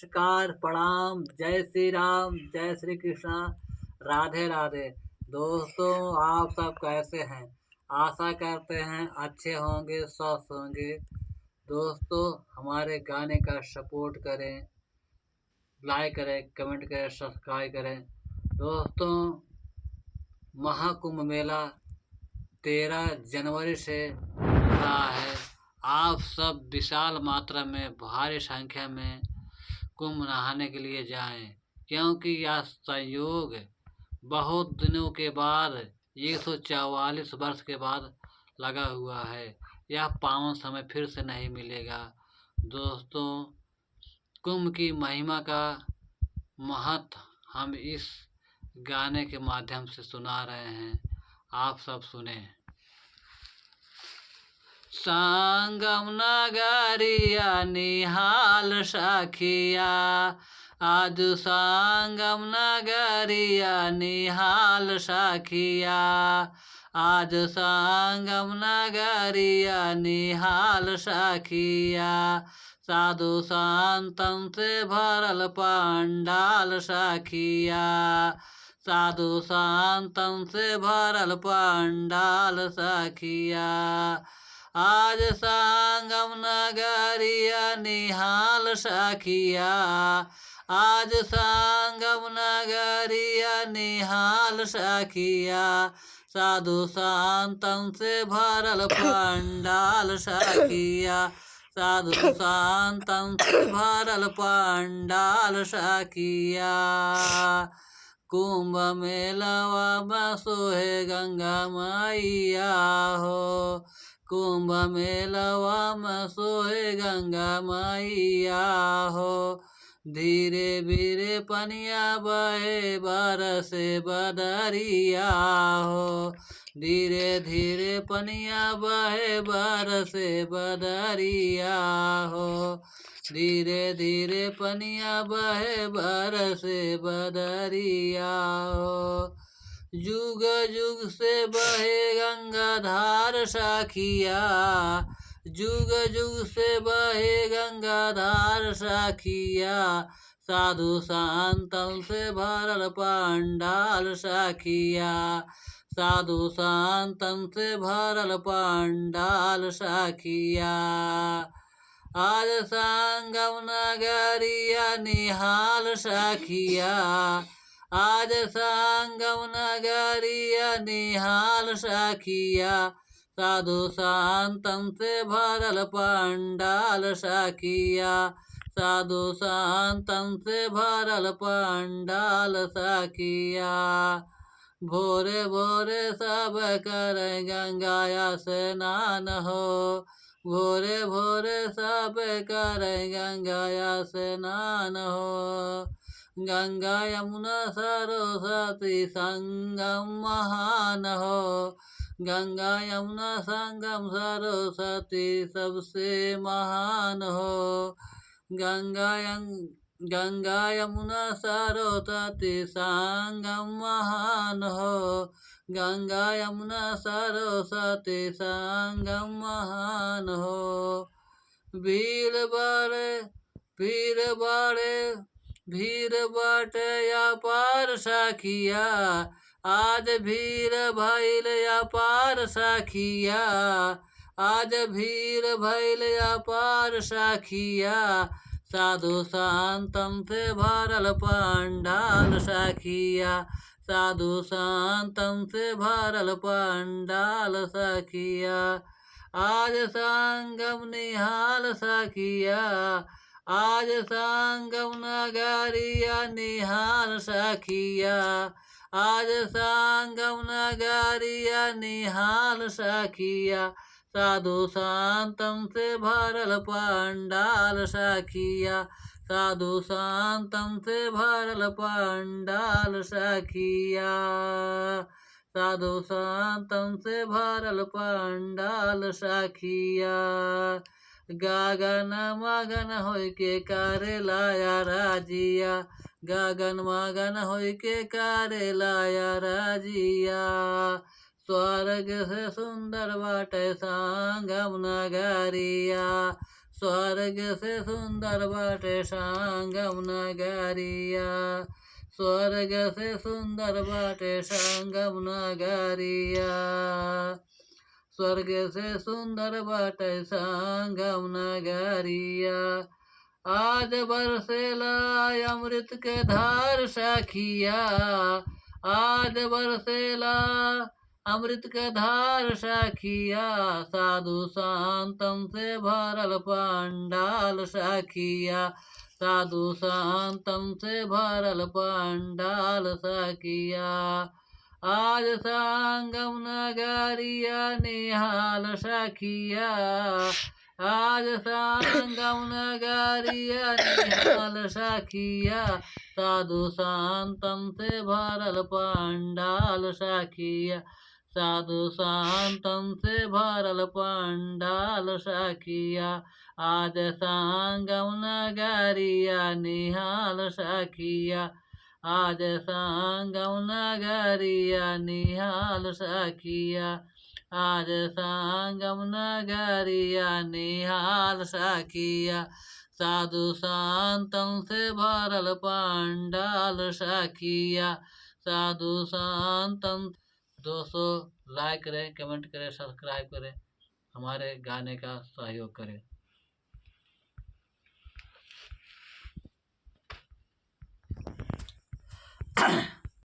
नमस्कार, प्रणाम, जय श्री राम, जय श्री कृष्णा, राधे राधे। दोस्तों, आप सब कैसे हैं? आशा करते हैं अच्छे होंगे, स्वस्थ होंगे। दोस्तों, हमारे गाने का सपोर्ट करें, लाइक करें, कमेंट करें, सब्सक्राइब करें। दोस्तों, महाकुंभ मेला 13 जनवरी से हो रहा है। आप सब विशाल मात्रा में, भारी संख्या में कुंभ नहाने के लिए जाएं, क्योंकि यह संयोग बहुत दिनों के बाद 144 वर्ष के बाद लगा हुआ है। यह पावन समय फिर से नहीं मिलेगा। दोस्तों, कुंभ की महिमा का महत्व हम इस गाने के माध्यम से सुना रहे हैं, आप सब सुने। संगम नगरिया निहाल सखिया, आज संगम नगरिया निहाल सखिया, आज संगम नगरिया निहाल सखिया, साधु संतन से भरल पंडाल सखिया, साधु संतन से भरल पंडाल सखिया, आज संगम नगरिया निहाल सखिया, आज संगम नगरिया निहाल सखिया, साधु संतन से भरल पंडाल सखिया, साधु संतन से भरल पंडाल सखिया। कुंभ मेलवा में सोहे गंगा मैया हो, कुंभ मेलवा में सोहे गंगा मैया हो, धीरे धीरे पनिया बहे बरसे बदरिया हो, धीरे धीरे पनिया बहे बरसे बदरिया हो, धीरे धीरे पनिया बहे बरसे बदरिया हो, जुग जुग से बहे गंगा धार सखिया, जुग जुग से बहे गंगा धार सखिया, साधु संतन से भरल पंडाल सखिया, साधु संतन से भरल पंडाल सखिया, आज संगम नगरिया निहाल सखिया, आज संगम नगरिया निहाल सखिया, साधु संतन से भरल पंडाल सखिया, साधु संतन से भरल पंडाल सखिया, भोरे भोरे सब करे गंगाया स्नान हो, भोरे भोरे सब करे गंगाया स्नान हो, गंगा यमुना सरस्वती संगम महान हो, गंगा यमुना संगम सरस्वती सबसे महान हो, गंगा यमुना सरस्वती संगम महान हो, गंगा यमुना सरस्वती संगम महान हो, भीड़ बड़े भीड़ बड़े भीड़ बाटे अपार सखिया, आज भीड़ भइल अपार सखिया, आज भीड़ भइल अपार सखिया, साधु संतन से भरल पंडाल सखिया, साधु संतन से भरल पंडाल सखिया, आज संगम निहाल सखिया, आज संगम नगरिया निहाल सखिया, आज संगम नगरिया निहाल सखिया, साधु संतन से भरल पंडाल सखिया, साधु संतन से भरल पंडाल सखिया, साधु संतन से भरल पंडाल सखिया, गगन मगन होय के करे लाया राजिया, गगन मगन होय के करे लाया राजिया, स्वर्ग से सुंदर बाटे संगम नगरिया, स्वर्ग से सुंदर बाटे संगम नगरिया, स्वर्ग से सुंदर बाटे संगम नगरिया, स्वर्ग से सुंदर बाटे संगम नगरिया। आज बरसेला अमृत के धार सखिया, आज बरसेला अमृत के धार सखिया, साधु संतन से भरल पंडाल सखिया, साधु संतन से भरल पंडाल सखिया। आज संगम नगरिया निहाल सखिया, आज संगम नगरिया निहाल सखिया, साधु संतन से भरल पंडाल सखिया, साधु संतन से भरल पंडाल सखिया। आज संगम नगरिया निहाल सखिया, आज संगम नगरिया निहाल सखिया, आज संगम नगरिया निहाल सखिया, साधु संतन से भरल पंडाल सखिया, साधु संतन। दोस्तों लाइक करें, कमेंट करें, सब्सक्राइब करें, हमारे गाने का सहयोग करें।